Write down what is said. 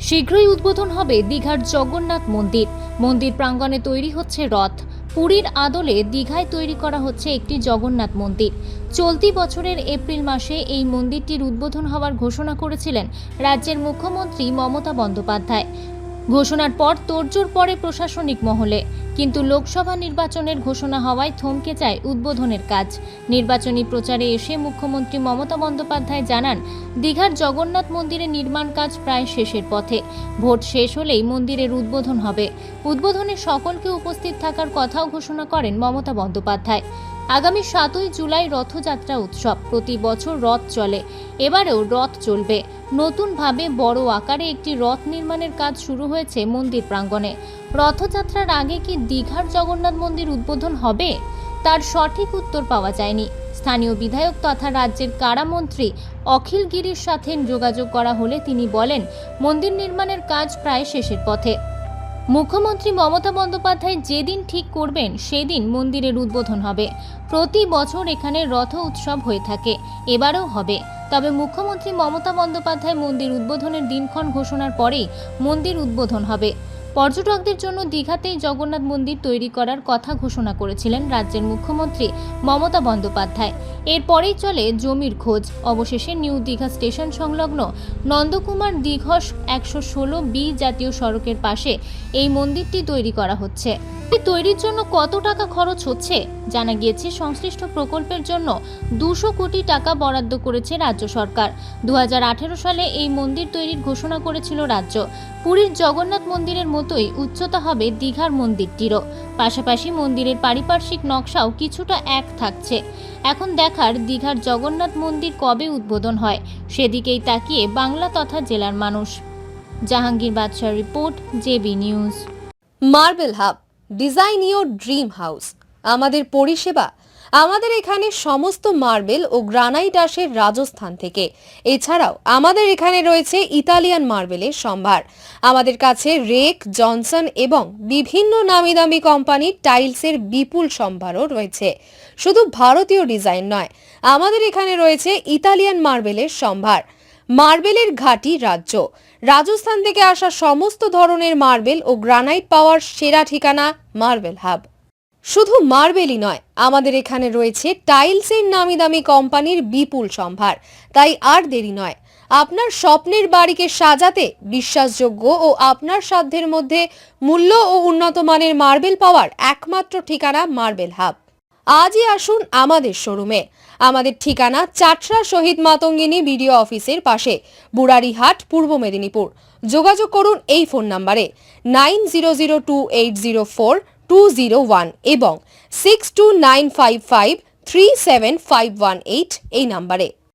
শীঘ্রই উদ্বোধন হবে দীঘার জগন্নাথ মন্দির। মন্দির প্রাঙ্গণে তৈরি হচ্ছে রথ। পুরীর আদলে দীঘায় তৈরি করা হচ্ছে একটি জগন্নাথ মন্দির। চলতি বছরের এপ্রিল মাসে এই মন্দিরটির উদ্বোধন হওয়ার ঘোষণা করেছিলেন রাজ্যের মুখ্যমন্ত্রী মমতা বন্দ্যোপাধ্যায়। ঘোষণার পর তোড়জোড় পড়ে প্রশাসনিক মহলে, কিন্তু লোকসভা নির্বাচনের ঘোষণা হওয়ায় থমকে যায় উদ্বোধনের কাজ। নির্বাচনী প্রচারে এসে মুখ্যমন্ত্রী মমতা বন্দ্যোপাধ্যায় জানান, দীঘার জগন্নাথ মন্দিরের নির্মাণ কাজ প্রায় শেষের পথে। ভোট শেষ হলেই মন্দিরের উদ্বোধন হবে। উদ্বোধনে সকলকে উপস্থিত থাকার কথাও ঘোষণা করেন মমতা বন্দ্যোপাধ্যায়। আগামী 7ই জুলাই রথযাত্রা উৎসব। প্রতি বছর রথ চলে, এবারেও রথ চলবে। নতুনভাবে বড় আকারে একটি রথ নির্মাণের কাজ শুরু হয়েছে মন্দির প্রাঙ্গণে। রথযাত্রার আগে কি দীঘার জগন্নাথ মন্দির উদ্বোধন হবে, তার সঠিক উত্তর পাওয়া যায়নি। স্থানীয় বিধায়ক তথা রাজ্যের কারামন্ত্রী অখিল গিরির সাথে যোগাযোগ করা হলে তিনি বলেন, মন্দির নির্মাণের কাজ প্রায় শেষের পথে। মুখ্যমন্ত্রী মমতা বন্দ্যোপাধ্যায় যেদিন ঠিক করবেন সেদিন মন্দিরের উদ্বোধন হবে। প্রতি বছর এখানে রথ উৎসব হয়ে থাকে, এবারেও হবে। তবে মুখ্যমন্ত্রী মমতা বন্দ্যোপাধ্যায় মন্দির উদ্বোধনের দিনক্ষণ ঘোষণার পরেই মন্দির উদ্বোধন হবে। পর্যটকদের জন্য দীঘাতেই জগন্নাথ মন্দির তৈরি করার কথা ঘোষণা করেছিলেন রাজ্যের মুখ্যমন্ত্রী মমতা বন্দ্যোপাধ্যায়। এরপরেই চলে জমির খোঁজ। অবশেষে নিউ দীঘা স্টেশন সংলগ্ন নন্দকুমার দীঘস 116B জাতীয় সড়কের পাশে এই মন্দিরটি তৈরি করা হচ্ছে। তৈরির জন্য কত টাকা খরচ হচ্ছে জানা গিয়েছে, সংশ্লিষ্ট প্রকল্পের জন্য 200 কোটি টাকা বরাদ্দ করেছে রাজ্য সরকার। 2018 সালে এই মন্দির তৈরির ঘোষণা করেছিল রাজ্য। পুরীর জগন্নাথ মন্দিরের মতোই উচ্চতা হবে দীঘার মন্দিরটিরও। পাশাপাশি মন্দিরের পারিপার্শ্বিক নকশাও কিছুটা এক থাকছে। এখন দেখার দীঘার জগন্নাথ মন্দির কবে উদ্বোধন হয়, সেদিকেই তাকিয়ে বাংলা তথা জেলার মানুষ। জাহাঙ্গীর বাদশার report, JB news. Marble hub, design your dream house. আমাদের পরিষেবা, আমাদের এখানে সমস্ত মার্বেল ও গ্রানাইট আসে রাজস্থান থেকে। এছাড়াও আমাদের এখানে রয়েছে ইতালিয়ান মার্বেলের সম্ভার। আমাদের কাছে রেক, জনসন এবং বিভিন্ন নামি দামি কোম্পানির টাইলসের বিপুল সম্ভারও রয়েছে। শুধু ভারতীয় ডিজাইন নয়, আমাদের এখানে রয়েছে ইতালিয়ান মার্বেলের সম্ভার। মার্বেলের ঘাঁটি রাজ্য। রাজস্থান থেকে আসা সমস্ত ধরনের মার্বেল ও গ্রানাইট পাওয়ার সেরা ঠিকানা মার্বেল হাব। শুধু মার্বেলই নয়, আমাদের এখানে রয়েছে টাইলসের নামি দামি কোম্পানির বিপুল সম্ভার। তাই আর দেরি নয়, আপনার স্বপ্নের বাড়িকে সাজাতে বিশ্বাসযোগ্য ও আপনার সাধ্যের মধ্যে মূল্য ও উন্নত মানের মার্বেল পাওয়ার একমাত্র ঠিকানা মার্বেল হাব। আজই আসুন আমাদের শোরুমে। আমাদের ঠিকানা চাটরা শহীদ মাতঙ্গিনী বিডিও অফিসের পাশে, বুড়ারিহাট, পূর্ব মেদিনীপুর। যোগাযোগ করুন এই ফোন নাম্বারে 9002804201 এবং 6295537518 এই নাম্বারে।